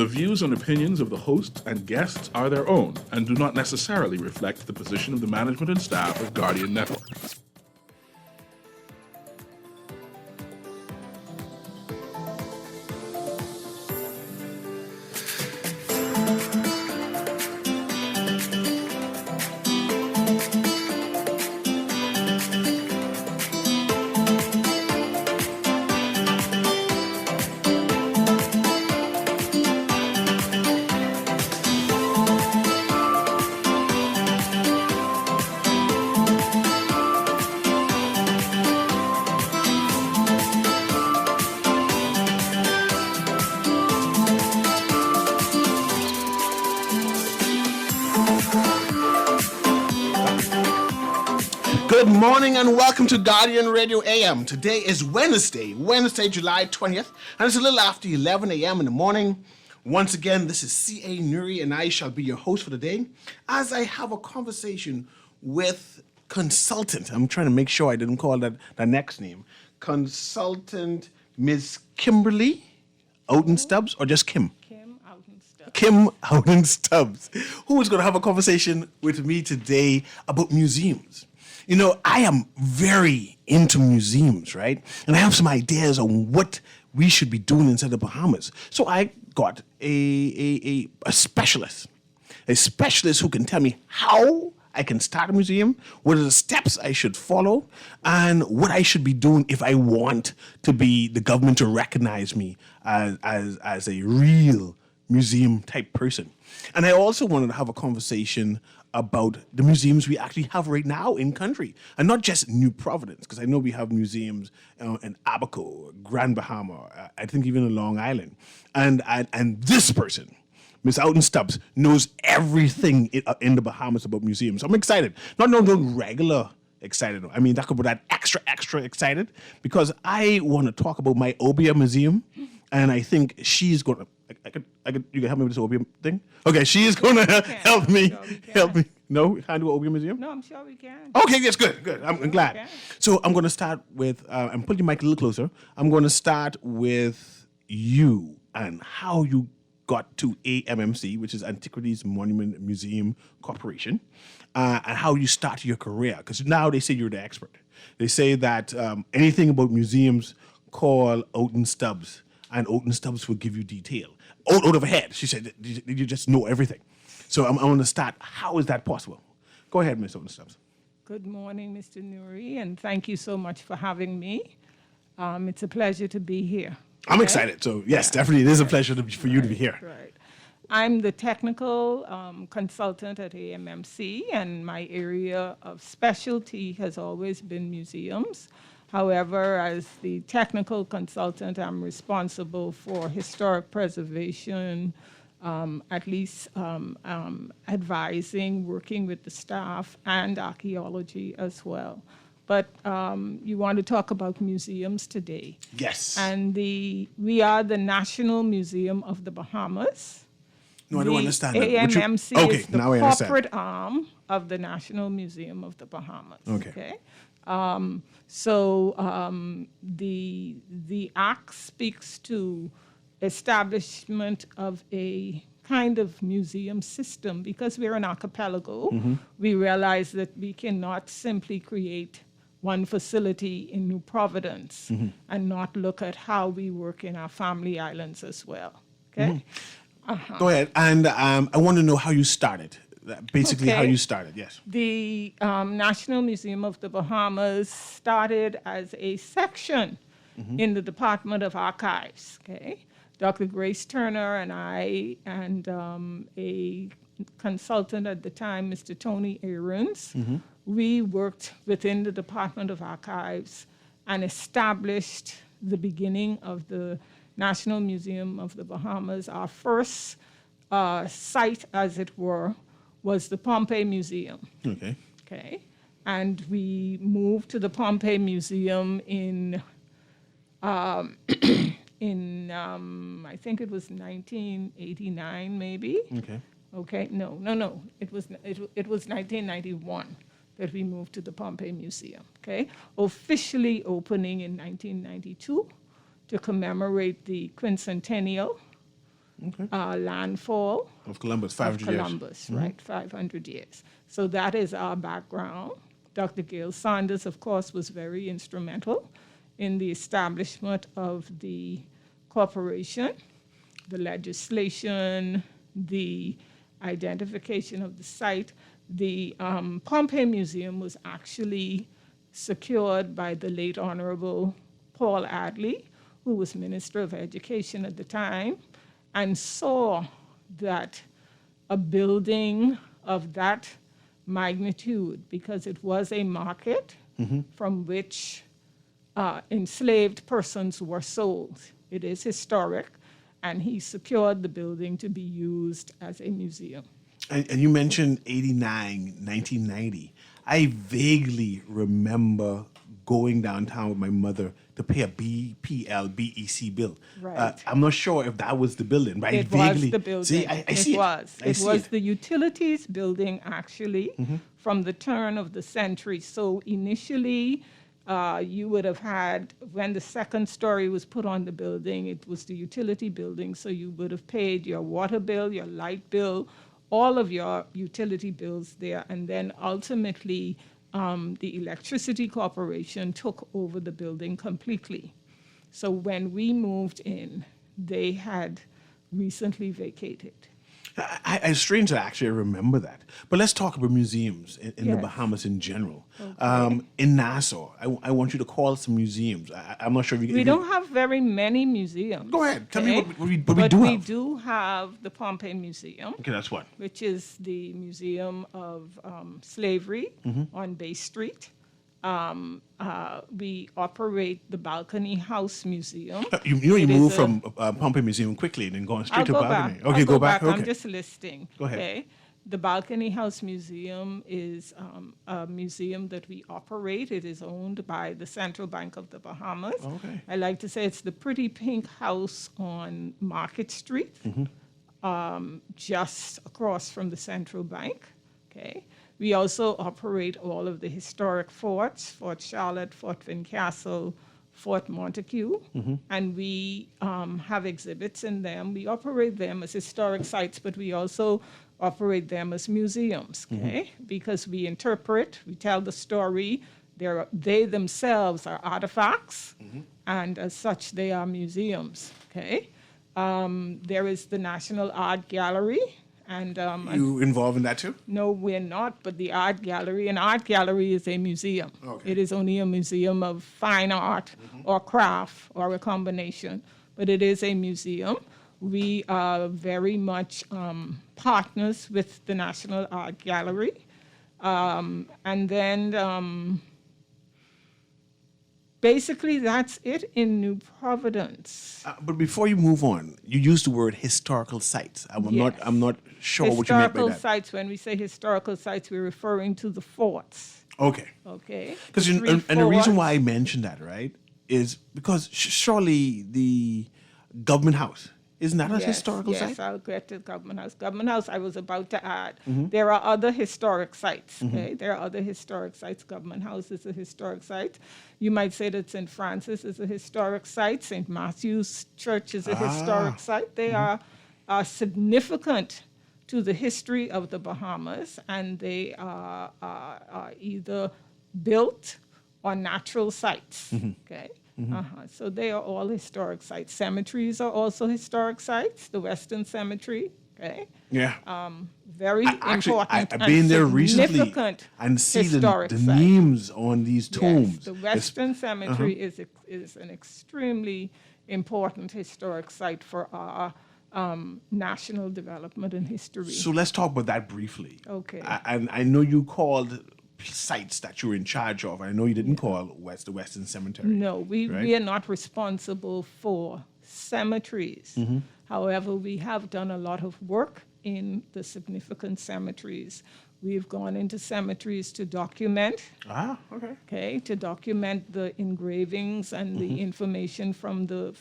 The views and opinions of the hosts and guests are their own and do not necessarily reflect the position of the management and staff of Guardian Network. Good morning and welcome to Guardian Radio AM. Today is Wednesday, July 20th, and it's a little after 11 a.m. in the morning. Once again, this is C.A. Nuri and I shall be your host for the day as I have a conversation with consultant. I'm trying to make sure I didn't call that the next name. Consultant Ms. Kimberly Outen Stubbs, or just Kim? Kim Outen Stubbs, who is going to have a conversation with me today about museums. You know, I am very into museums, right? And I have some ideas on what we should be doing inside the Bahamas. So I got a specialist who can tell me how I can start a museum, what are the steps I should follow, and what I should be doing if I want to be the government to recognize me as a real museum type person. And I also wanted to have a conversation about the museums we actually have right now in country, and not just New Providence, because I know we have museums in Abaco, Grand Bahama, I think even in Long Island. And this person, Ms. Outen Stubbs, knows everything in the Bahamas about museums. So I'm excited. Not regular excited. I mean, that could be that extra excited, because I want to talk about my Obeah Museum, and I think she's going to. You can help me with this Obeah thing? Okay, she is going to help me. No, we can't do an Obeah Museum? No, I'm sure we can. Okay, yes, good. I'm glad. So I'm going to start with, I'm putting your mic a little closer. I'm going to start with you and how you got to AMMC, which is Antiquities Monument Museum Corporation, and how you started your career. Because now they say you're the expert. They say that anything about museums, call Outen Stubbs, and Outen Stubbs will give you detail. Out of her head, she said, you just know everything. So I'm going to start. How is that possible? Go ahead, Ms. Outen Stubbs. Good morning, Mr. Nuri, and thank you so much for having me. It's a pleasure to be here. I'm excited. So, yes, definitely, it is a pleasure for you to be here. Right. I'm the technical consultant at AMMC, and my area of specialty has always been museums. However, as the technical consultant, I'm responsible for historic preservation, at least advising, working with the staff, and archaeology as well. But you want to talk about museums today. Yes. And we are the National Museum of the Bahamas. No, I don't understand that. AMMC is the corporate arm of the National Museum of the Bahamas. Okay. So the Act speaks to establishment of a kind of museum system. Because we're an archipelago, we realize that we cannot simply create one facility in New Providence and not look at how we work in our family islands as well. Okay? Go ahead. And I want to know how you started. Basically, how you started, yes. The National Museum of the Bahamas started as a section in the Department of Archives, okay? Dr. Grace Turner and I and a consultant at the time, Mr. Tony Aarons, we worked within the Department of Archives and established the beginning of the National Museum of the Bahamas. Our first site, as it were, was the Pompeii Museum. Okay. And we moved to the Pompeii Museum in I think it was 1989, maybe. Okay. No. It was 1991 that we moved to the Pompeii Museum. Okay. Officially opening in 1992 to commemorate the quincentennial landfall Of Columbus, of 500 years. Columbus, right? 500 years. So that is our background. Dr. Gail Saunders, of course, was very instrumental in the establishment of the corporation, the legislation, the identification of the site. The Pompey Museum was actually secured by the late Honorable Paul Adley, who was Minister of Education at the time, and saw that a building of that magnitude, because it was a market from which enslaved persons were sold. It is historic, and he secured the building to be used as a museum. And you mentioned 89, 1990. I vaguely remember going downtown with my mother to pay a BEC bill. Right. I'm not sure if that was the building, but I It vaguely was the building. see. I It see was. it. I It see was it. the utilities building, actually, from the turn of the century. So initially, you would have had, when the second story was put on the building, it was the utility building. So you would have paid your water bill, your light bill, all of your utility bills there. And then ultimately, the Electricity Corporation took over the building completely. So when we moved in, they had recently vacated. It's strange to actually remember that. But let's talk about museums in the Yes. Bahamas in general. In Nassau, I want you to call some museums. I'm not sure if you We if you- don't have very many museums. Go ahead. Tell me okay? what we But do we have. do have the Pompey Museum, Okay, that's one. which is the Museum of Slavery Mm-hmm. on Bay Street. We operate the Balcony House Museum. You It is moved a- from Pompey Museum quickly and then going straight I'll to go Balcony. back. Okay, I'll go back. Okay. I'm just listing. Go ahead. Okay. The Balcony House Museum is a museum that we operate. It is owned by the Central Bank of the Bahamas. Okay. I like to say it's the pretty pink house on Market Street, just across from the Central Bank. Okay. We also operate all of the historic forts, Fort Charlotte, Fort Fincastle, Fort Montague, and we have exhibits in them. We operate them as historic sites, but we also operate them as museums, okay? Because we interpret, we tell the story. They themselves are artifacts, and as such, they are museums, okay? There is the National Art Gallery, and You involved in that too? no, we're not, but the art gallery, an art gallery is a museum. Okay. It is only a museum of fine art or craft or a combination, but it is a museum. We are very much partners with the National Art Gallery. And then basically that's it in New Providence. But before you move on, you used the word historical sites. I'm Yes. not sure what you meant by Historical that. sites, when we say historical sites, we're referring to the forts, Okay. okay? Because The three and the reason forts. why I mentioned that, right, is because surely the government house isn't that a historical yes, site? I'll get to Government House. Government House, I was about to add, there are other historic sites, okay? There are other historic sites. Government House is a historic site. You might say that St. Francis is a historic site. St. Matthew's Church is a historic site. They are significant to the history of the Bahamas, and they are either built or natural sites, okay? So they are all historic sites. Cemeteries are also historic sites. The Western Cemetery, okay? Yeah. Very Actually, important I've and been there recently significant and see the historic site. names on these tombs. Yes, the It's- Western Cemetery is an extremely important historic site for our national development and history. So let's talk about that briefly. Okay. I know you called sites that you were in charge of. I know you didn't call the Western Cemetery. No, we right? are not responsible for cemeteries. However, we have done a lot of work in the significant cemeteries. We've gone into cemeteries to document, Okay. okay, to document the engravings and the information from the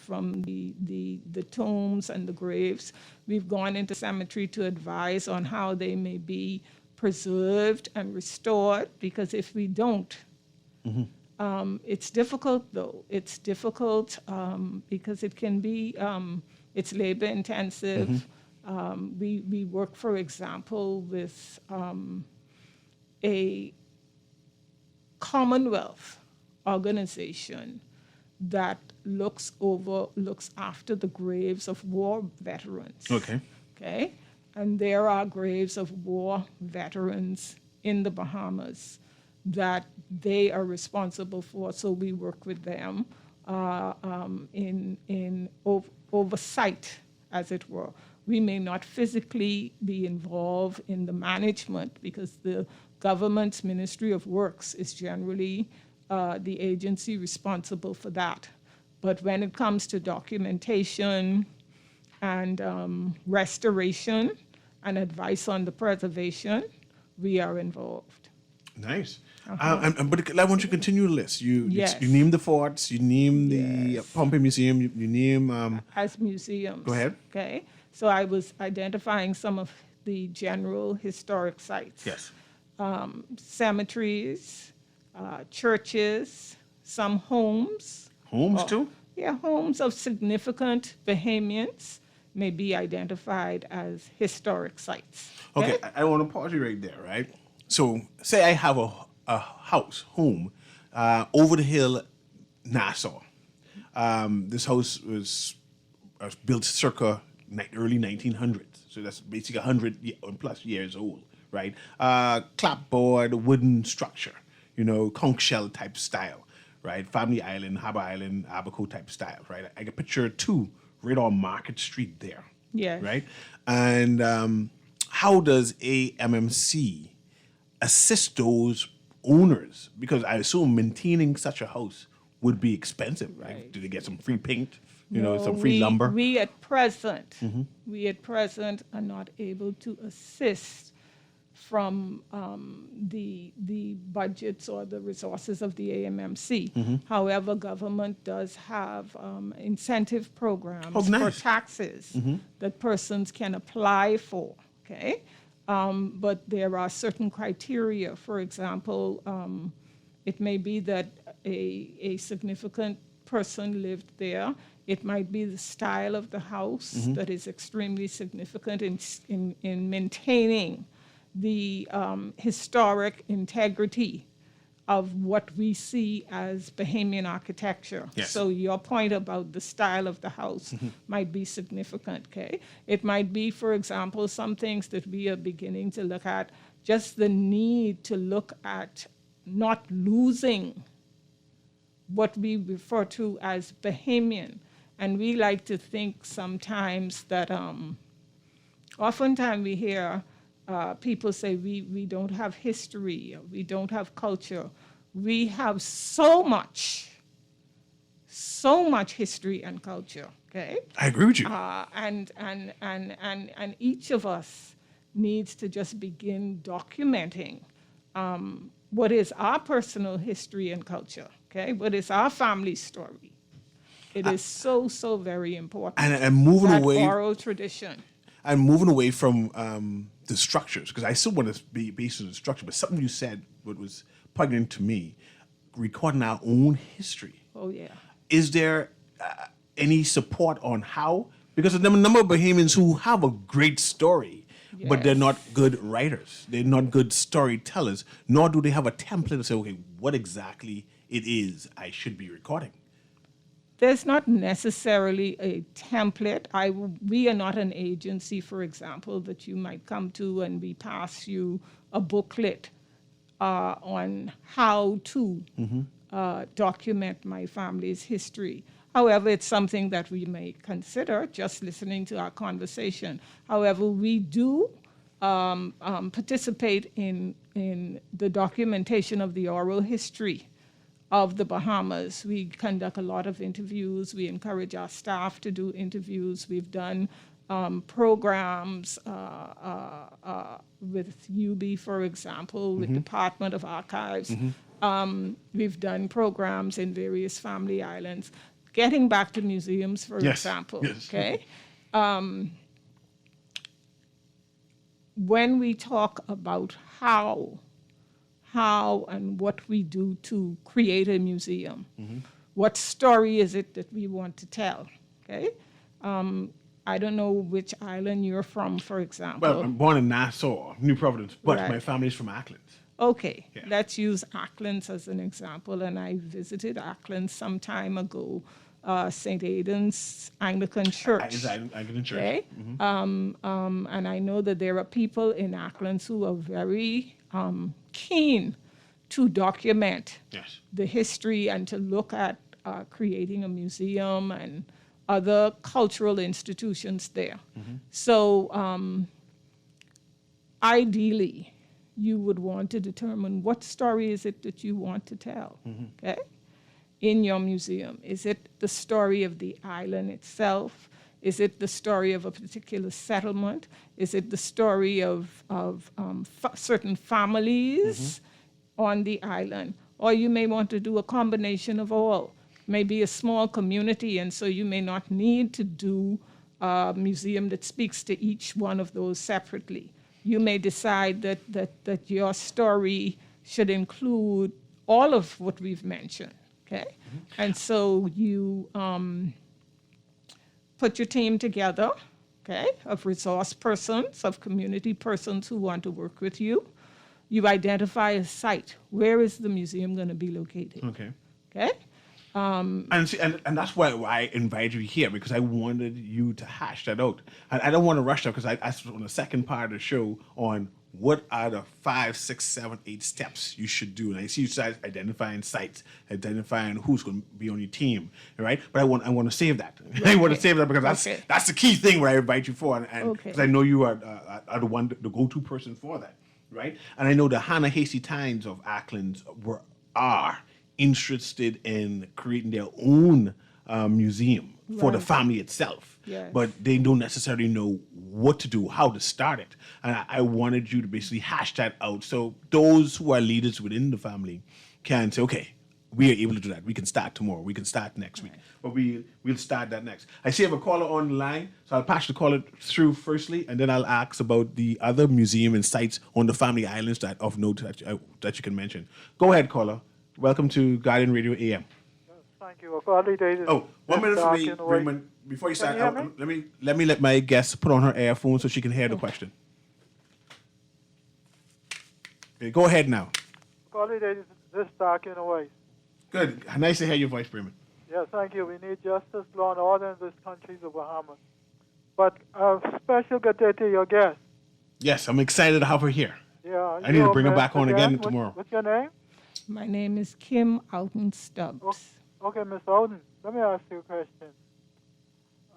tombs and the graves. We've gone into cemetery to advise on how they may be preserved and restored, because if we don't, it's difficult though. It's difficult because it can be It's labor intensive. We work, for example, with a Commonwealth organization that looks after the graves of war veterans. Okay. Okay? And there are graves of war veterans in the Bahamas that they are responsible for, so we work with them in oversight, as it were. We may not physically be involved in the management because the government's Ministry of Works is generally the agency responsible for that. But when it comes to documentation and restoration and advice on the preservation, we are involved. Nice. But I want you to continue the list. Yes. You name the forts, you name the Pompey Museum, you name... As museums. Go ahead. Okay. So I was identifying some of the general historic sites. Yes. Cemeteries, churches, some homes. Homes too? Yeah, homes of significant Bahamians may be identified as historic sites. Okay, I want to pause you right there, right? So, say I have a home, over the hill, Nassau. This house was built circa early 1900s, so that's basically 100 plus years old, right? Clapboard, wooden structure, conch shell type style, right? Family Island, Harbour Island, Abaco type style, right? I can picture two right on Market Street there. Yes. Right? And how does AMMC assist those owners? Because I assume maintaining such a house would be expensive, right? Right. Do they get some free paint? No, some free lumber? We at present are not able to assist from the budgets or the resources of the AMMC. However, government does have incentive programs for taxes that persons can apply for. Okay, but there are certain criteria. For example, it may be that a significant person lived there. It might be the style of the house that is extremely significant in maintaining the historic integrity of what we see as Bahamian architecture. Yes. So your point about the style of the house might be significant, okay? It might be, for example, some things that we are beginning to look at, just the need to look at not losing what we refer to as Bahamian. And we like to think sometimes that, oftentimes we hear people say we don't have history, or we don't have culture. We have so much history and culture, okay? I agree with you. And each of us needs to just begin documenting what is our personal history and culture, okay? What is our family story? It is so very important. And moving that away... oral tradition. I'm moving away from the structures, because I still want to be based on the structure, but something you said what was poignant to me, recording our own history. Oh, yeah. Is there any support on how? Because there are a number of Bahamians who have a great story, but they're not good writers. They're not good storytellers, nor do they have a template to say, okay, what exactly it is I should be recording. There's not necessarily a template. We are not an agency, for example, that you might come to and we pass you a booklet on how to document my family's history. However, it's something that we may consider just listening to our conversation. However, we do participate in the documentation of the oral history of the Bahamas. We conduct a lot of interviews. We encourage our staff to do interviews. We've done programs with UB, for example, with Department of Archives. We've done programs in various family islands. Getting back to museums, for example, okay? When we talk about how and what we do to create a museum. What story is it that we want to tell, okay? I don't know which island you're from, for example. Well, I'm born in Nassau, New Providence, but Right. my family's from Ackland. Okay, Yeah. let's use Acklands as an example. And I visited Acklands some time ago, St. Aidan's Anglican Church. Anglican Church. Okay. And I know that there are people in Acklands who are very keen to document Yes. the history and to look at creating a museum and other cultural institutions there. So ideally, you would want to determine what story is it that you want to tell, okay, in your museum. Is it the story of the island itself? Is it the story of a particular settlement? Is it the story of certain families on the island? Or you may want to do a combination of all. Maybe a small community, and so you may not need to do a museum that speaks to each one of those separately. You may decide that your story should include all of what we've mentioned, okay? And so you put your team together, okay, of resource persons, of community persons who want to work with you. You identify a site. Where is the museum going to be located? Okay. Okay? And see, and that's why I invited you here, because I wanted you to hash that out. And I don't want to rush that, because I asked on the second part of the show on what are the 5, 6, 7, 8 steps you should do. And I see you guys identifying sites, identifying who's going to be on your team, right? But I want to save that. I want to save that because that's the key thing where I invite you for, and because I know you are the one, the go-to person for that, right? And I know the Hannah Hasty Tynes of Acklands are interested in creating their own museum for the Right. family itself. Yes. But they don't necessarily know what to do, how to start it. And I wanted you to basically hash that out so those who are leaders within the family can say, okay, we are able to do that. We can start tomorrow. We can start next week. But we'll start that next. I see I have a caller on the line, so I'll pass the caller through firstly, and then I'll ask about the other museum and sites on the family islands that of note that you can mention. Go ahead, caller. Welcome to Guardian Radio AM. Thank you. Early days. Oh, 1 minute for me, Raymond. Before you start, let me let my guest put on her earphones so she can hear the question. Okay, go ahead now. Early days. This dark in a way. Good. Nice to hear your voice, Raymond. Yes, thank you. We need justice, law, and order in this country, the Bahamas. But a special good day to your guest. Yes, I'm excited to have her here. Yeah. I need to bring her back on again tomorrow. What's your name? My name is Kim Alton Stubbs. Okay, Miss Oden. Let me ask you a question.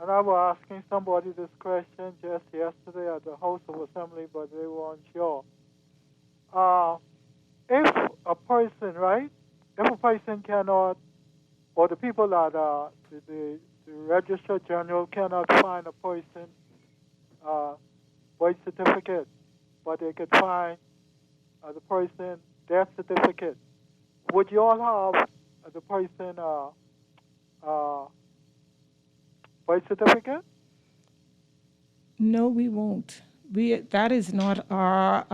And I was asking somebody this question just yesterday at the House of Assembly, but they weren't sure. If a person, right? If a person cannot, or the people that the Registrar General cannot find a person birth certificate, but they could find the person death certificate, would you all have the person birth certificate? No, we won't. That is not our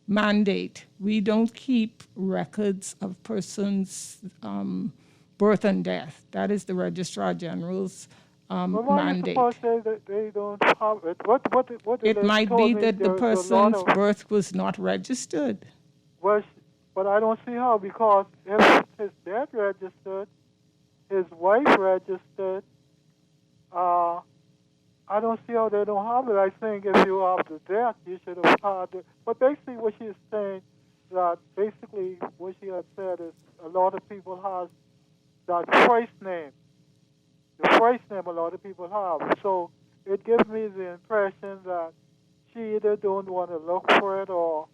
mandate. We don't keep records of persons' birth and death. That is the Registrar General's Well, why mandate. you suppose that they don't have it? What It they might told be me that the there's a lot person's of- birth was not registered. Well, but I don't see how, because if his dad registered, his wife registered, I don't see how they don't have it. I think if you have the death, you should have had it. But basically what she's saying, that basically what she had said is a lot of people have that first name. The first name a lot of people have. So it gives me the impression that she either don't want to look for it or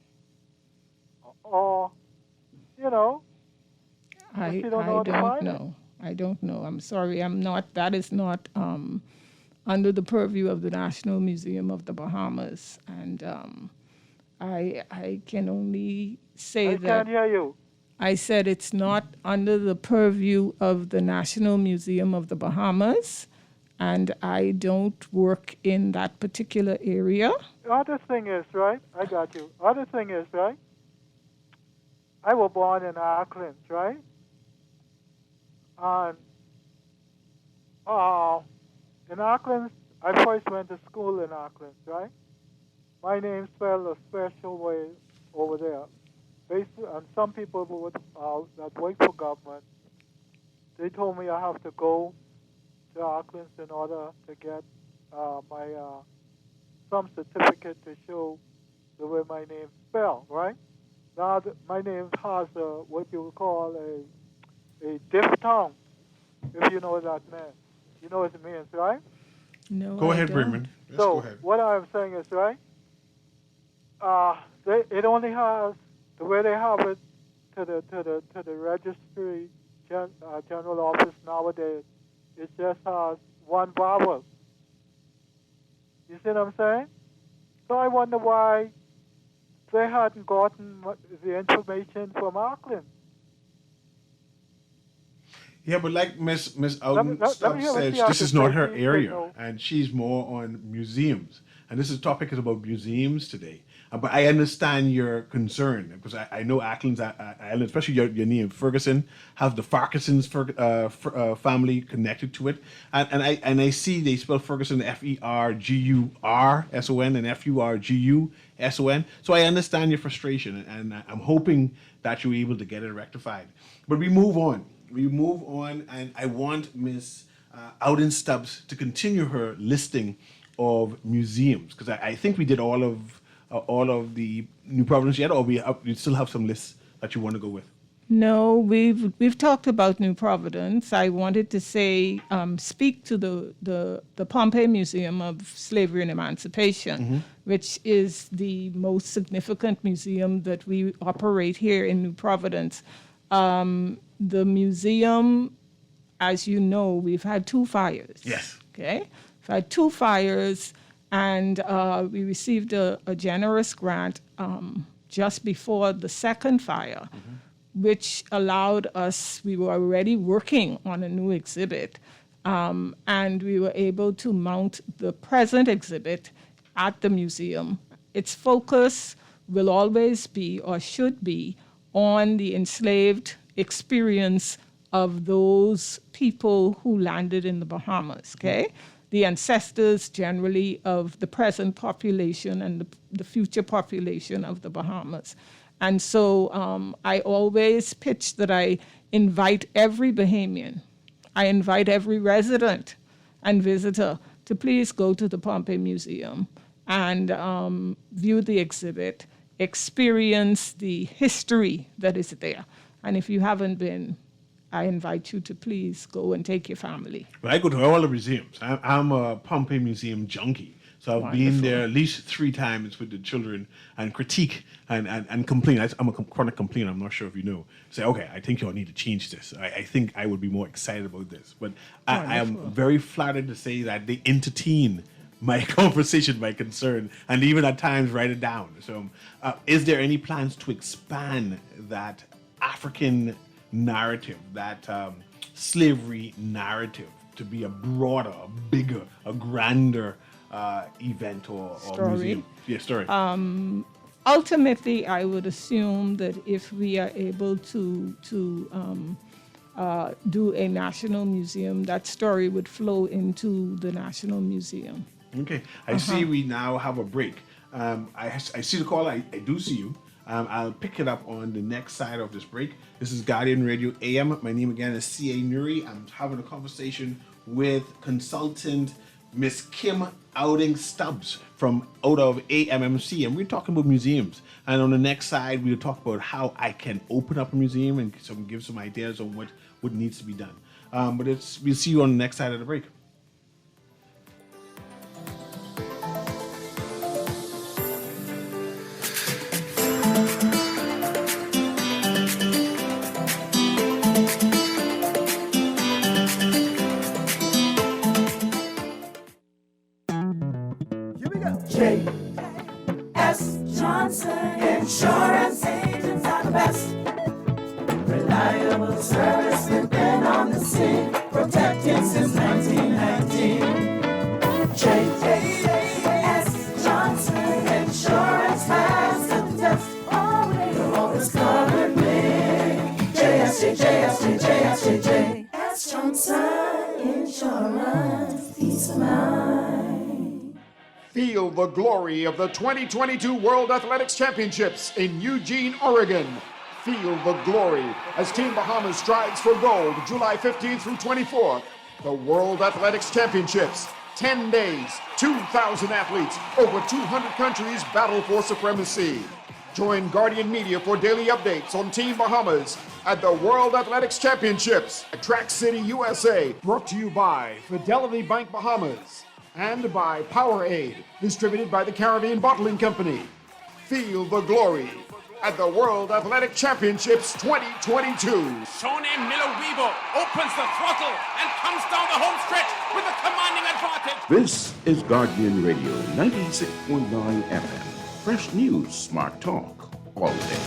you know. I you don't know how to don't find it. know. I don't know. I'm sorry. That is not under the purview of the National Museum of the Bahamas. And I can only say I that. can't hear you. I said it's not under the purview of the National Museum of the Bahamas, and I don't work in that particular area. The other thing is, right, I got you. Other thing is, right, I was born in Auckland, right? And in Auckland, I first went to school in Auckland, right? My name spelled a special way over there. Basically, and some people that work for government, they told me I have to go to Auckland in order to get my some certificate to show the way my name spelled, right? Now my name has what you would call a diphthong, if you know what that means. You know what it means, right? No, Go I ahead, don't. Raymond. Yes, So go ahead. what I'm saying is, right? It only has the way they have it to the registry general office nowadays. It just has one vowel. You see what I'm saying? So I wonder why they hadn't gotten the information from Auckland. Yeah, but like Miss Let me Alden hear Stubbs what she says, has this to is not say, her please, area, Signal. and she's more on museums. And this topic is about museums today. But I understand your concern because I know Auckland's island, especially your name Ferguson, have the Farquharson's family connected to it, and I see they spell Ferguson Fergurson and Furguson. So I understand your frustration, and I'm hoping that you're able to get it rectified. But we move on. And I want Miss Alden Stubbs to continue her listing of museums because I think we did all of the New Providence yet, or we still have some lists that you want to go with. No, we've talked about New Providence. I wanted to say, speak to the Pompeii Museum of Slavery and Emancipation, which is the most significant museum that we operate here in New Providence. The museum, as you know, we've had 2 fires. Yes. Okay, we've had 2 fires, and we received a generous grant just before the second fire, which allowed us, we were already working on a new exhibit, and we were able to mount the present exhibit at the museum. Its focus will always be, or should be, on the enslaved experience of those people who landed in the Bahamas, okay? The ancestors generally of the present population and the future population of the Bahamas. And so I always pitch that I invite every Bahamian, I invite every resident and visitor to please go to the Pompeii Museum and view the exhibit, experience the history that is there. And if you haven't been, I invite you to please go and take your family. Well, I go to all the museums. I'm a Pompeii Museum junkie. So I've been there at least 3 times with the children and critique and complain. I'm a chronic complainer. I'm not sure if you know. Say, okay, I think y'all need to change this. I think I would be more excited about this. But I am very flattered to say that they entertain my conversation, my concern, and even at times write it down. So is there any plans to expand that African narrative, that slavery narrative, to be a broader, a bigger, a grander event or museum? Yeah, story. Ultimately, I would assume that if we are able to do a national museum, that story would flow into the National Museum. Okay, I see we now have a break. I see the call. I do see you. I'll pick it up on the next side of this break. This is Guardian Radio AM. My name again is C.A. Nuri. I'm having a conversation with consultant Miss Kim Alden Stubbs from out of AMMC, and we're talking about museums. And on the next side, we'll talk about how I can open up a museum and give some ideas on what needs to be done. But we'll see you on the next side of the break. J.S. Johnson Insurance agents are the best. Reliable service, we've been on the scene, protecting since 1919. J.S. Johnson Insurance has the test. You're always covered me. J.S. Johnson Insurance, peace of mind. Feel the glory of the 2022 World Athletics Championships in Eugene, Oregon. Feel the glory as Team Bahamas strives for gold July 15th through 24th. The World Athletics Championships. 10 days, 2,000 athletes, over 200 countries battle for supremacy. Join Guardian Media for daily updates on Team Bahamas at the World Athletics Championships at Track City, USA. Brought to you by Fidelity Bank Bahamas and by Powerade, distributed by the Caribbean Bottling Company. Feel the glory at the World Athletic Championships 2022. Shone Miller-Weaver opens the throttle and comes down the home stretch with a commanding advantage. This is Guardian Radio 96.9 FM. Fresh news, smart talk, all day.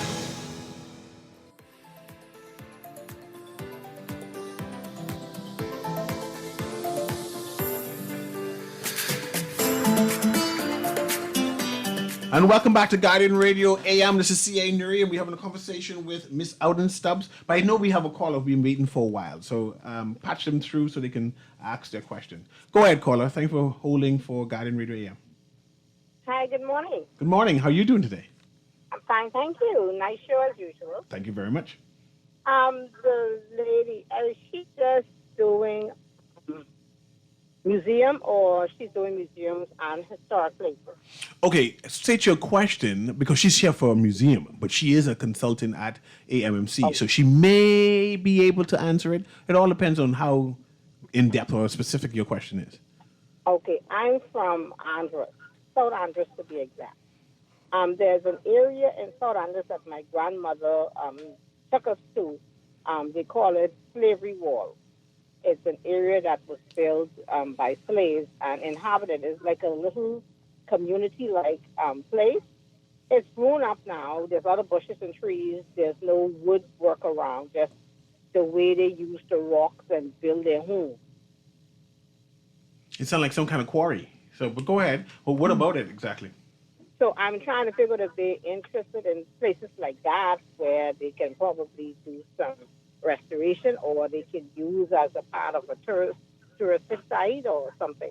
And welcome back to Guardian Radio AM. This is C.A. Nuri, and we're having a conversation with Miss Auden Stubbs. But I know we have a caller we've been waiting for a while, so patch them through so they can ask their question. Go ahead, caller. Thank you for holding for Guardian Radio AM. Hi, good morning. Good morning. How are you doing today? I'm fine, thank you. Nice show as usual. Thank you very much. The lady, is she just doing museum or she's doing museums and historic places? Okay, state your question because she's here for a museum, but she is a consultant at AMMC, so she may be able to answer it. It all depends on how in-depth or specific your question is. Okay, I'm from Andros, South Andros to be exact. There's an area in South Andros that my grandmother took us to. They call it Slavery Wall. It's an area that was built by slaves and inhabited. It's like a little community-like place. It's grown up now. There's other bushes and trees. There's no wood work around, just the way they use the rocks and build their home. It sounds like some kind of quarry. So, but go ahead. Well, what about it exactly? So I'm trying to figure out if they're interested in places like that where they can probably do some restoration or they can use as a part of a touristic site or something.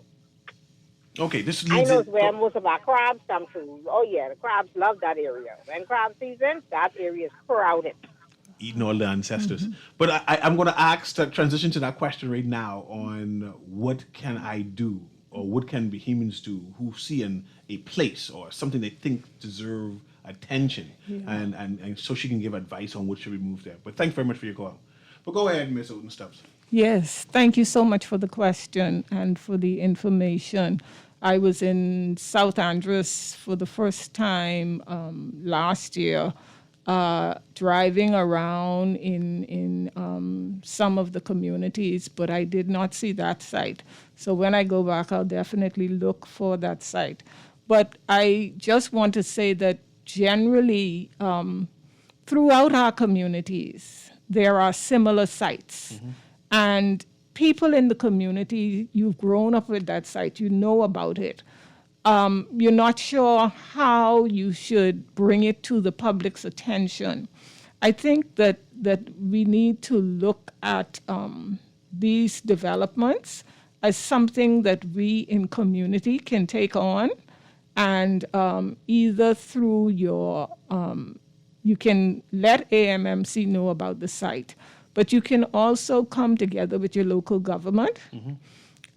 Okay, this I leads know in- it's where most of our crabs come from. Oh yeah, the crabs love that area. When crab season, that area is crowded. eating all the ancestors. But I'm going to ask to transition to that question right now on what can I do or what can Bahamians do who see a place or something they think deserve attention and so she can give advice on what should be moved there. But thanks very much for your call. But go ahead, Ms. Auden Stubbs. Yes, thank you so much for the question and for the information. I was in South Andros for the first time last year, driving around in some of the communities, but I did not see that site. So when I go back, I'll definitely look for that site. But I just want to say that generally, throughout our communities, there are similar sites. Mm-hmm. And people in the community, you've grown up with that site, you know about it. You're not sure how you should bring it to the public's attention. I think that we need to look at these developments as something that we in community can take on, and either through your, you can let AMMC know about the site, but you can also come together with your local government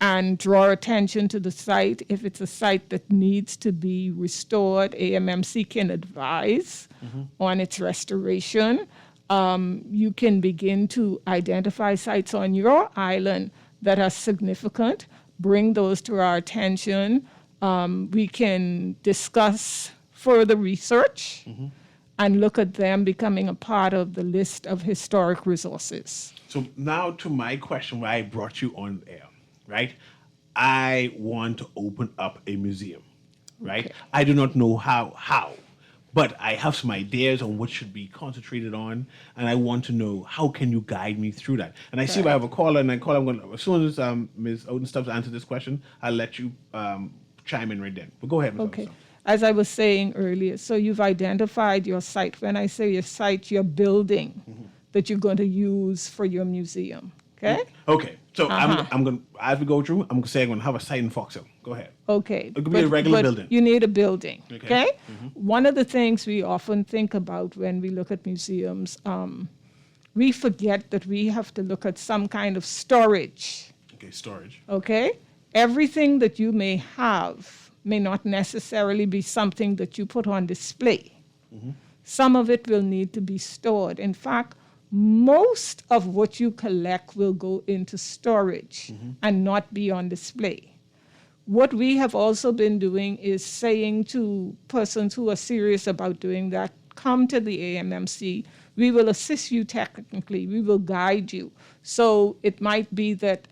and draw attention to the site. If it's a site that needs to be restored, AMMC can advise on its restoration. You can begin to identify sites on your island that are significant, bring those to our attention. We can discuss further research and look at them becoming a part of the list of historic resources. So now to my question, why I brought you on air, right? I want to open up a museum, right? Okay. I do not know how, but I have some ideas on what should be concentrated on, and I want to know how can you guide me through that. And I see I have a caller, and I call. I'm going to, as soon as Ms. Auden Stubbs answers this question, I'll let you chime in right then. But go ahead, Ms. Okay. Auden Stubbs. As I was saying earlier, so you've identified your site. When I say your site, your building that you're going to use for your museum, okay? Okay. So I'm going to, as we go through, I'm going to have a site in Fox Hill. Go ahead. Okay. It could be a regular building. You need a building. Okay. Okay. One of the things we often think about when we look at museums, we forget that we have to look at some kind of storage. Okay, storage. Okay. Everything that you may have may not necessarily be something that you put on display. Some of it will need to be stored. In fact, most of what you collect will go into storage and not be on display. What we have also been doing is saying to persons who are serious about doing that, come to the AMMC. We will assist you technically. We will guide you. So it might be that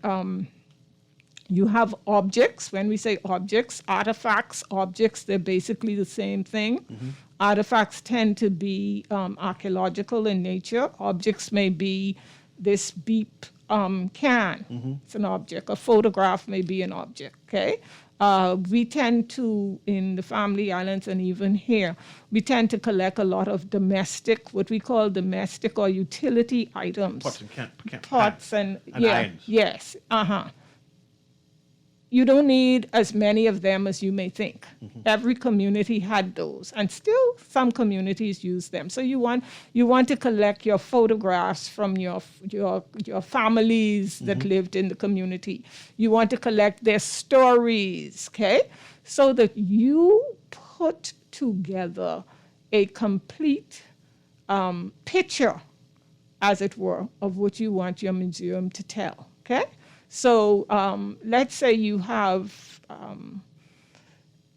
you have objects. When we say objects, artifacts, objects, they're basically the same thing. Artifacts tend to be archaeological in nature. Objects may be this beep can. It's an object. A photograph may be an object, okay? We tend to, in the Family Islands and even here, we tend to collect a lot of domestic, what we call domestic or utility items. Pots and Pots and irons. Yes, You don't need as many of them as you may think. Every community had those, and still some communities use them. So you want to collect your photographs from your families that lived in the community. You want to collect their stories, okay? So that you put together a complete picture, as it were, of what you want your museum to tell, okay? So let's say you have,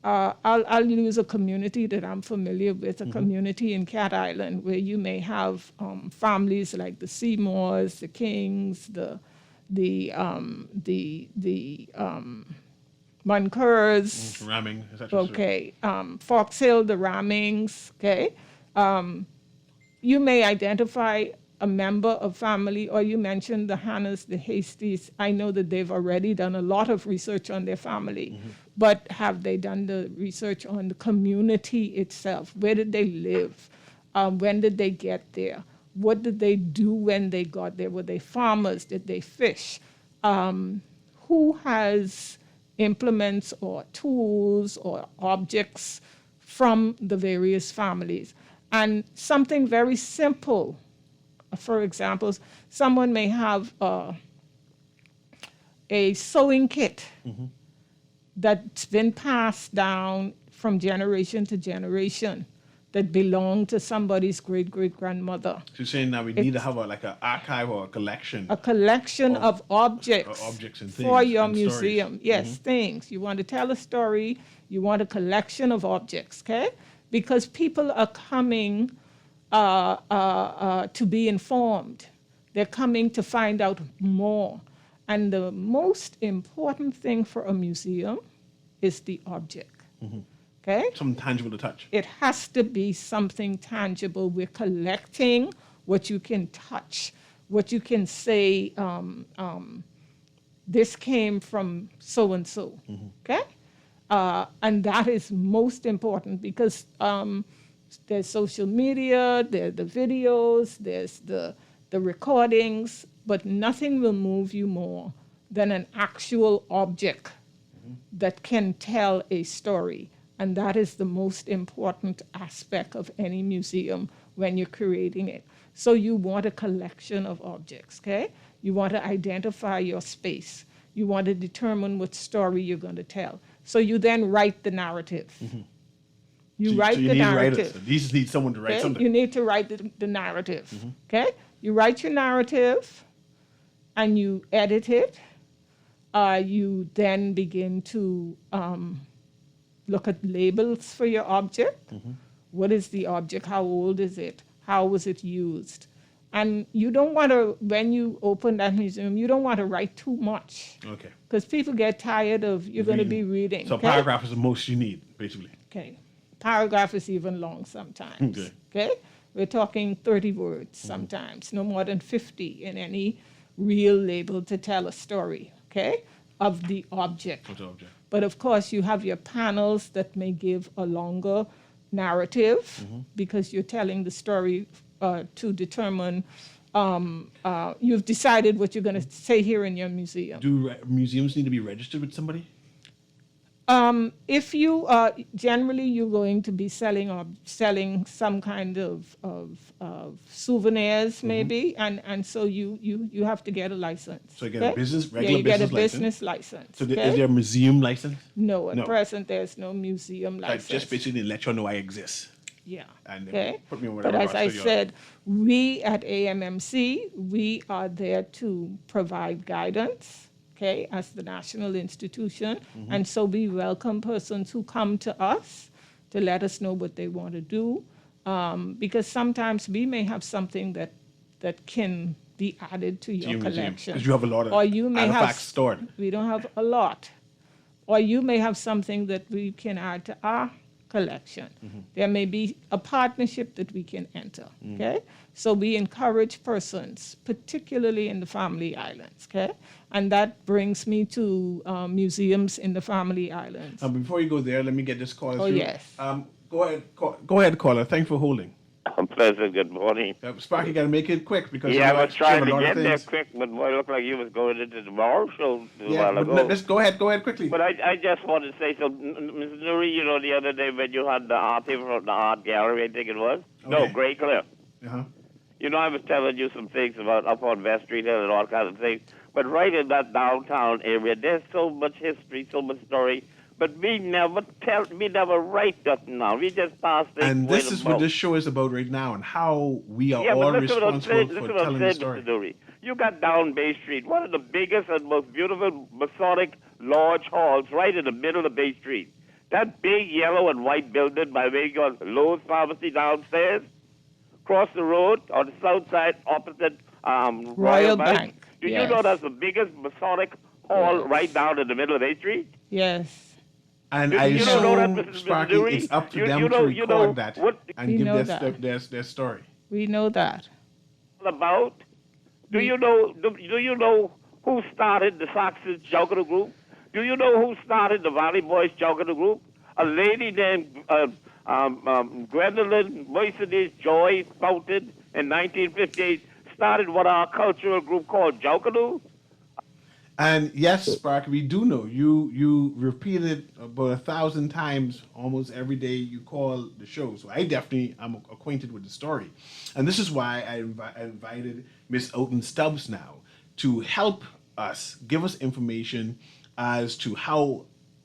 I'll use a community that I'm familiar with, a community in Cat Island where you may have families like the Seymours, the Kings, the Munkers. Ramming, etc. Okay, Fox Hill, the Rammings, okay. You may identify a member of family, or you mentioned the Hannahs, the Hasties. I know that they've already done a lot of research on their family, but have they done the research on the community itself? Where did they live? When did they get there? What did they do when they got there? Were they farmers? Did they fish? Who has implements or tools or objects from the various families? And something very simple. For example, someone may have a sewing kit that's been passed down from generation to generation that belonged to somebody's great-great-grandmother. So you're saying that we need to have an archive or a collection? A collection of objects, and things for your and museum. stories. Yes, things. You want to tell a story, you want a collection of objects, okay? Because people are coming to be informed. They're coming to find out more. And the most important thing for a museum is the object. Okay? Something tangible to touch. It has to be something tangible. We're collecting what you can touch, what you can say, this came from so-and-so. Okay? And that is most important because there's social media, there's the videos, there's the recordings, but nothing will move you more than an actual object that can tell a story. And that is the most important aspect of any museum when you're creating it. So you want a collection of objects, okay? You want to identify your space. You want to determine what story you're going to tell. So you then write the narrative. You write the narrative. You just need someone to write Okay? something. You need to write the narrative. Okay? You write your narrative and you edit it. You then begin to look at labels for your object. What is the object? How old is it? How was it used? And you don't want to, when you open that museum, you don't want to write too much. Okay. Because people get tired of, you're going to be reading. So a okay? paragraph is the most you need, basically. Okay. Paragraph is even long sometimes. Okay. Okay? We're talking 30 words sometimes, no more than 50 in any real label to tell a story, okay, of the object. What's the object? But of course, you have your panels that may give a longer narrative because you're telling the story to determine you've decided what you're going to say here in your museum. Do museums need to be registered with somebody? If you generally you're going to be selling some kind of souvenirs maybe, and so you have to get a license. So you get a regular you get a business license? business license. So okay? is there a museum license? No, at No. present there's no museum That license. just basically let you know I exist. Yeah. And Okay. put me on But whatever as I roster you're- said, we at AMMC, we are there to provide guidance, okay, as the national institution. Mm-hmm. And so we welcome persons who come to us to let us know what they want to do. Because sometimes we may have something that can be added to your your museum, collection. 'cause you have a lot of Or you may have artifacts stored. We don't have a lot. Or you may have something that we can add to our collection. There may be a partnership that we can enter, okay? So we encourage persons, particularly in the Family Islands, okay? And that brings me to museums in the Family Islands. Before you go there, let me get this caller Oh, through. yes. Go ahead, caller. Thanks for holding. Pleasant, good morning. Sparky, you got to make it quick because Yeah, you I was trying have a to lot of get there things. quick, but boy, it looked like you was going into tomorrow show a Yeah, while but ago. let's go ahead quickly. But I just wanted to say, so, Ms. Nuri, you know, the other day when you had the art people from the art gallery, I think it was? No, Okay. Great Cliff. Uh-huh. You know, I was telling you some things about up on West Street Hill and all kinds of things. But right in that downtown area, there's so much history, so much story. But we never write nothing now. We just pass things. And way this is about. what this show is about right now, and how we are Yeah, all but listen what I'm responsible saying, for listen what I'm telling saying, the story. Mr. Nuri. You got down Bay Street, one of the biggest and most beautiful Masonic lodge halls right in the middle of Bay Street. That big yellow and white building by where you got Lowe's Pharmacy downstairs, across the road on the south side opposite Royal Bank. Do you know yes. that's the biggest Masonic hall Yes. right down in the middle of Bay Street? Yes. And You- I you don't know that, assume, Mrs. Sparky, Missouri? it's up to You- them you to know- record you know that what- and We give know their story. We know that. About? Do you know who started the Saxon Juggler Group? Do you know who started the Valley Boys Juggler Group? A lady named Gwendolyn Mercedes Joy Fountain in 1958 started what our cultural group called Juggalo. And yes, Sparky, we do know you repeat it about 1,000 times almost every day you call the show. So I definitely am acquainted with the story, and this is why I invited Miss Oden Stubbs now to help us give us information as to how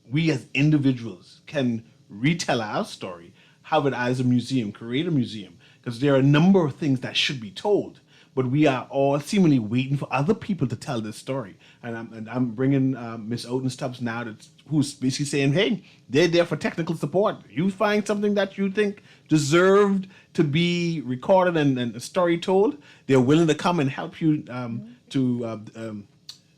we as individuals can retell our story, have it as a museum, create a museum, because there are a number of things that should be told. But we are all seemingly waiting for other people to tell this story. And I'm bringing Miss Oden Stubbs now, who's basically saying, hey, they're there for technical support. You find something that you think deserved to be recorded and a story told, they're willing to come and help you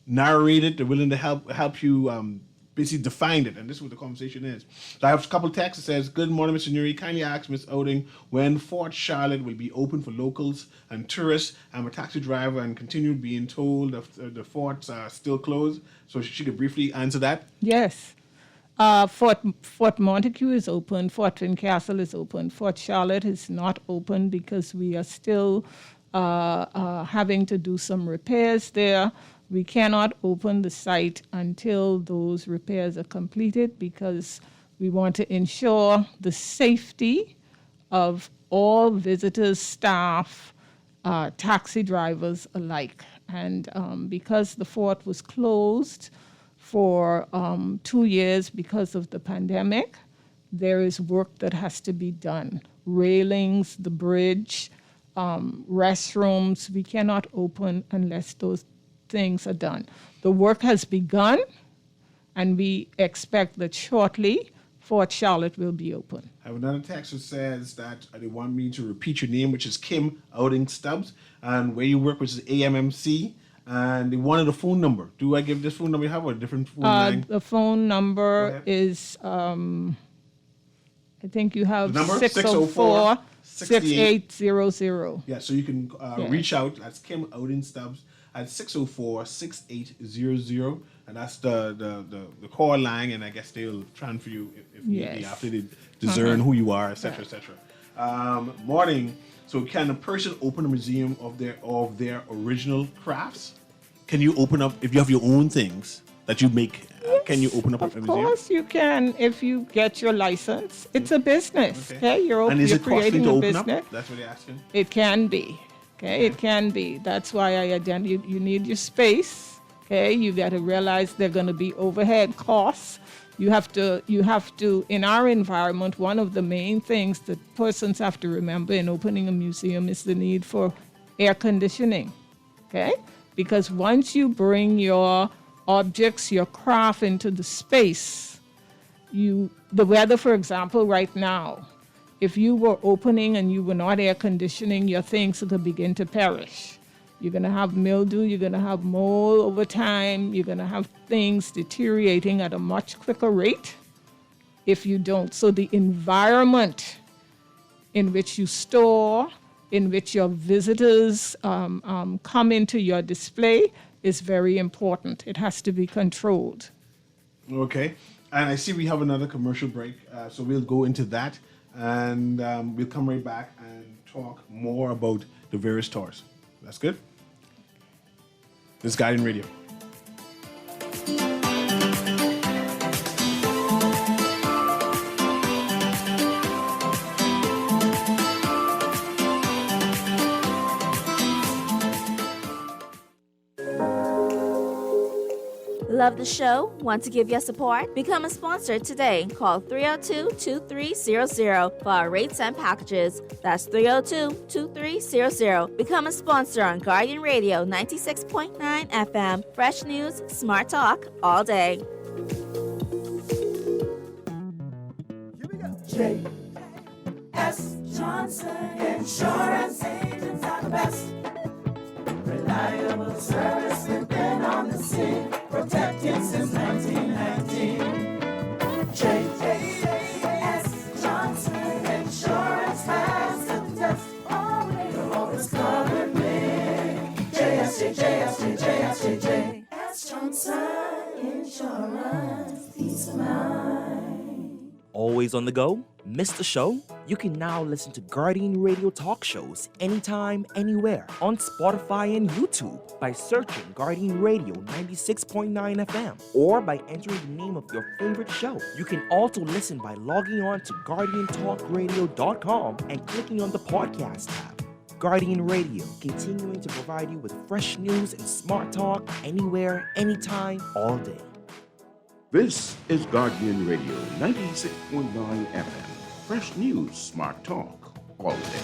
narrate it. They're willing to help you basically define it, and this is what the conversation is. So I have a couple texts that says, good morning, Mr. Nuri. Kindly ask Miss Oding when Fort Charlotte will be open for locals and tourists. I'm a taxi driver and continued being told the forts are still closed. So she could briefly answer that. Yes. Fort Montague is open. Fort Fincastle is open. Fort Charlotte is not open because we are still having to do some repairs there. We cannot open the site until those repairs are completed because we want to ensure the safety of all visitors, staff, taxi drivers alike. And because the fort was closed for 2 years because of the pandemic, there is work that has to be done. Railings, the bridge, restrooms, we cannot open unless those things are done. The work has begun, and we expect that shortly Fort Charlotte will be open. I have another text that says that they want me to repeat your name, which is Kim Outing Stubbs, and where you work, which is AMMC, and they wanted a phone number. Do I give this phone number you have or a different phone line? The phone Go number ahead. is, I think you have The number? 604 604 6800. Yeah, so you can Yes. reach out. That's Kim Outing Stubbs at 604-6800, and that's the call line, and I guess they'll transfer you if need be Yes. after they discern who you are, etc., etc. Morning. So can a person open a museum of their original crafts? Can you open up, if you have your own things that you make, can you open up a museum? Of course you can if you get your license. It's a business, okay? You're And is it costly creating to a open up? business. That's what they're asking. It can be, okay? It can be. That's why you need your space, okay? You got to realize there are going to be overhead costs. You have to, in our environment, one of the main things that persons have to remember in opening a museum is the need for air conditioning, okay? Because once you bring your objects, your craft into the space, the weather, for example, right now, if you were opening and you were not air conditioning, your things could begin to perish. You're going to have mildew, you're going to have mold over time, you're going to have things deteriorating at a much quicker rate if you don't. So the environment in which you store, in which your visitors come into your display is very important. It has to be controlled. Okay. And I see we have another commercial break, so we'll go into that, and we'll come right back and talk more about the various tours. That's good? This is Guardian Radio. Love the show? Want to give your support? Become a sponsor today. Call 302-2300 for our rates and packages. That's 302-2300. Become a sponsor on Guardian Radio 96.9 FM. Fresh news, smart talk, all day. J.S. Johnson Insurance Agents are the best. Reliable service, we've been on the scene, protected since 1919. J.S. Johnson Insurance has the test. You'll always cover me. J.S. Johnson Insurance, peace of mind. Always on the go? Missed the show? You can now listen to Guardian Radio talk shows anytime, anywhere on Spotify and YouTube by searching Guardian Radio 96.9 FM or by entering the name of your favorite show. You can also listen by logging on to GuardianTalkRadio.com and clicking on the podcast tab. Guardian Radio, continuing to provide you with fresh news and smart talk anywhere, anytime, all day. This is Guardian Radio 96.9 FM. Fresh news, smart talk, all day.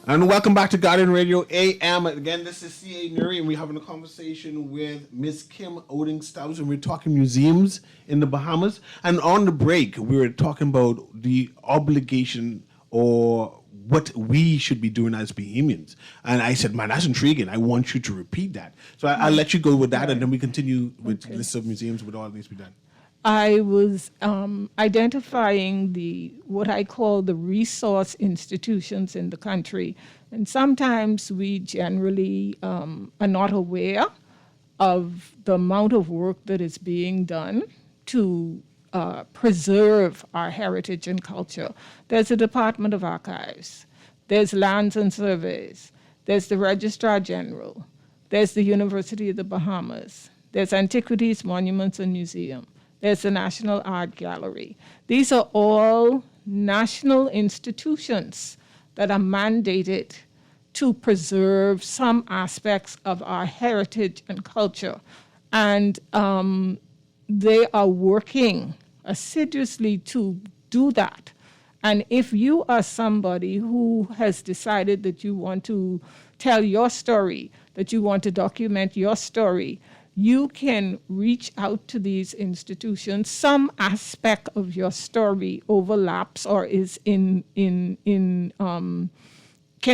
And welcome back to Guardian Radio AM. Again, this is C.A. Nuri, and we're having a conversation with Miss Kim Oding Stubbs, and we're talking museums in the Bahamas. And on the break, we were talking about the obligation or what we should be doing as Bahamians. And I said, man, that's intriguing. I want you to repeat that. So I'll let you go with that, and then we continue with the list of museums with all that needs to be done. I was identifying what I call the resource institutions in the country. And sometimes we generally are not aware of the amount of work that is being done to preserve our heritage and culture. There's the Department of Archives. There's Lands and Surveys. There's the Registrar General. There's the University of the Bahamas. There's Antiquities, Monuments, and Museum. There's the National Art Gallery. These are all national institutions that are mandated to preserve some aspects of our heritage and culture. And they are working assiduously to do that. And if you are somebody who has decided that you want to tell your story, that you want to document your story, you can reach out to these institutions. Some aspect of your story overlaps or is can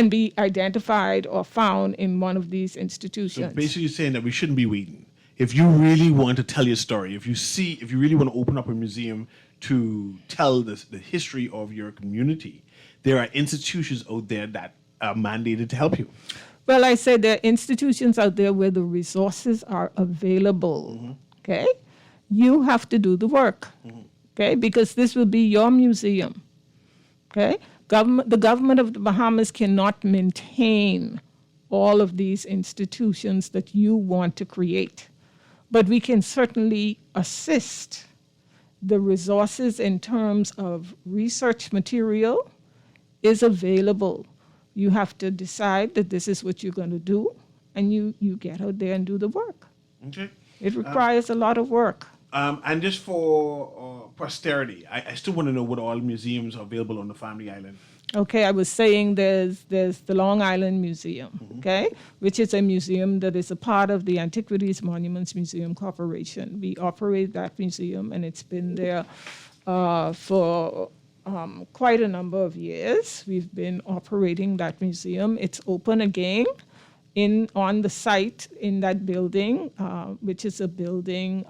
be identified or found in one of these institutions. So basically you're saying that we shouldn't be waiting. If you really want to tell your story, if you really want to open up a museum to tell the history of your community, there are institutions out there that are mandated to help you. Well, I said there are institutions out there where the resources are available, okay? You have to do the work, okay? Because this will be your museum, okay? The government of the Bahamas cannot maintain all of these institutions that you want to create, but we can certainly assist. The resources in terms of research material is available. You have to decide that this is what you're going to do, and you get out there and do the work. Okay. It requires a lot of work. And just for posterity, I still want to know what all museums are available on the Family Island. Okay, I was saying there's the Long Island Museum, okay, which is a museum that is a part of the Antiquities Monuments Museum Corporation. We operate that museum, and it's been there for quite a number of years. We've been operating that museum. It's open again on the site in that building, which is a building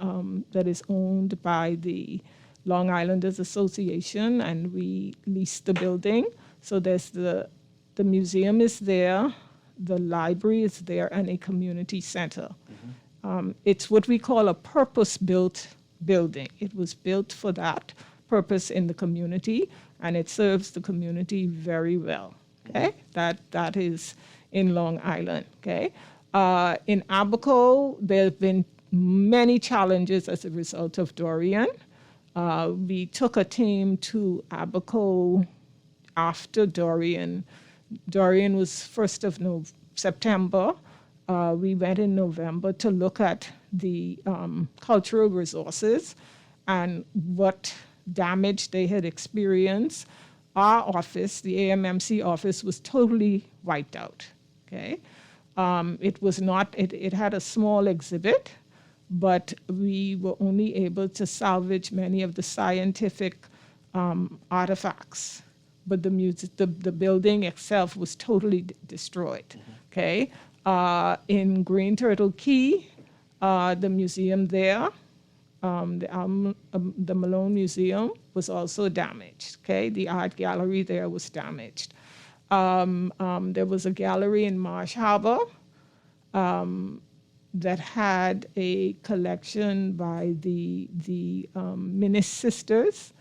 that is owned by the Long Islanders Association, and we lease the building. So there's the museum is there, the library is there, and a community center. It's what we call a purpose-built building. It was built for that purpose in the community, and it serves the community very well. Okay, that is in Long Island. Okay, in Abaco, there have been many challenges as a result of Dorian. We took a team to Abaco after Dorian. Dorian was 1st of September. We went in November to look at the cultural resources and what damage they had experienced. Our office, the AMMC office, was totally wiped out. Okay, it was not. It had a small exhibit, but we were only able to salvage many of the scientific artifacts. But the building itself was totally destroyed. Okay, in Green Turtle Key, the museum there, the Malone Museum was also damaged. Okay, the art gallery there was damaged. There was a gallery in Marsh Harbor that had a collection by the Minnis sisters.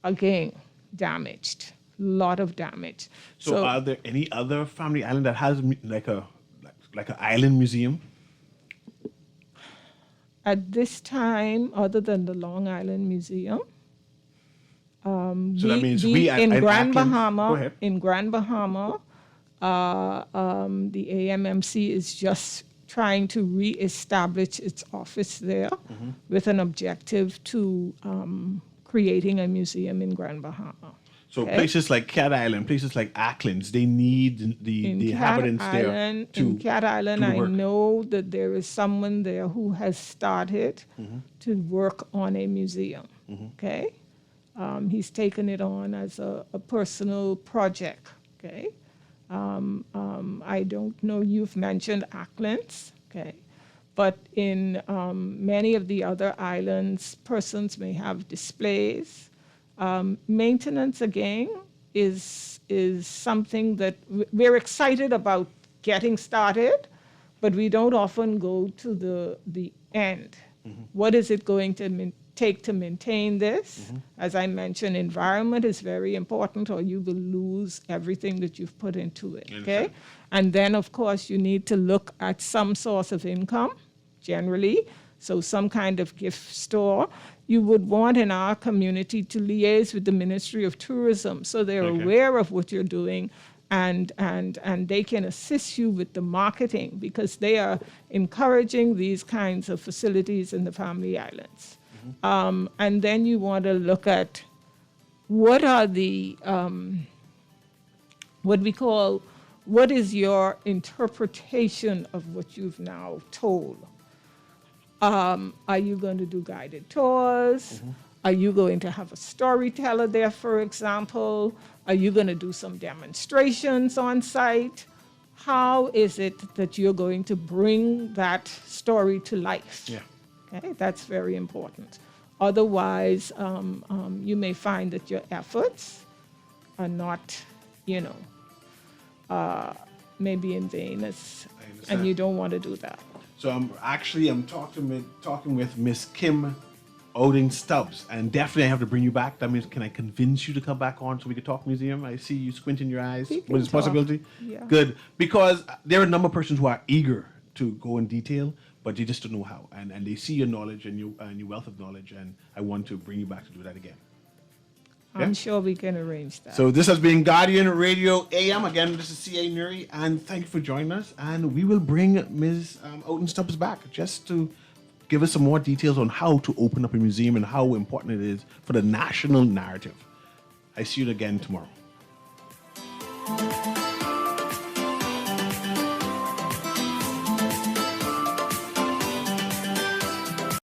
Again, damaged, a lot of damage. So are there any other Family Island that has like an island museum? At this time, other than the Long Island Museum, that means in Grand Acklands, Bahama, go ahead. in Grand Bahama, the AMMC is just trying to reestablish its office there with an objective to creating a museum in Grand Bahama. So Okay. places like Cat Island, places like Acklands, they need the inhabitants there In Cat Island, do the I work. know that there is someone there who has started to work on a museum. Okay, he's taken it on as a personal project. Okay, I don't know. You've mentioned Acklands. Okay, but in many of the other islands, persons may have displays. Maintenance, again, is something that we're excited about getting started, but we don't often go to the end. What is it going to take to maintain this? As I mentioned, environment is very important, or you will lose everything that you've put into it. Okay, and then of course you need to look at some source of income, generally. So some kind of gift store. You would want in our community to liaise with the Ministry of Tourism so they're aware of what you're doing and they can assist you with the marketing because they are encouraging these kinds of facilities in the Family Islands. And then you want to look at what are the, what is your interpretation of what you've now told? Are you going to do guided tours? Are you going to have a storyteller there, for example? Are you going to do some demonstrations on site? How is it that you're going to bring that story to life? Yeah. Okay, that's very important. Otherwise, you may find that your efforts are not, maybe in vain, and you don't want to do that. So I'm talking with Miss Kim Odin Stubbs, and definitely I have to bring you back. That means, can I convince you to come back on so we can talk museum? I see you squinting your eyes. We can With this talk. possibility? Yeah. Good, because there are a number of persons who are eager to go in detail, but they just don't know how, and they see your knowledge and your wealth of knowledge, and I want to bring you back to do that again. I'm sure we can arrange that. So this has been Guardian Radio AM. Again, this is C.A. Nuri, and thank you for joining us. And we will bring Ms. Odin Stubbs back just to give us some more details on how to open up a museum and how important it is for the national narrative. I see you again tomorrow.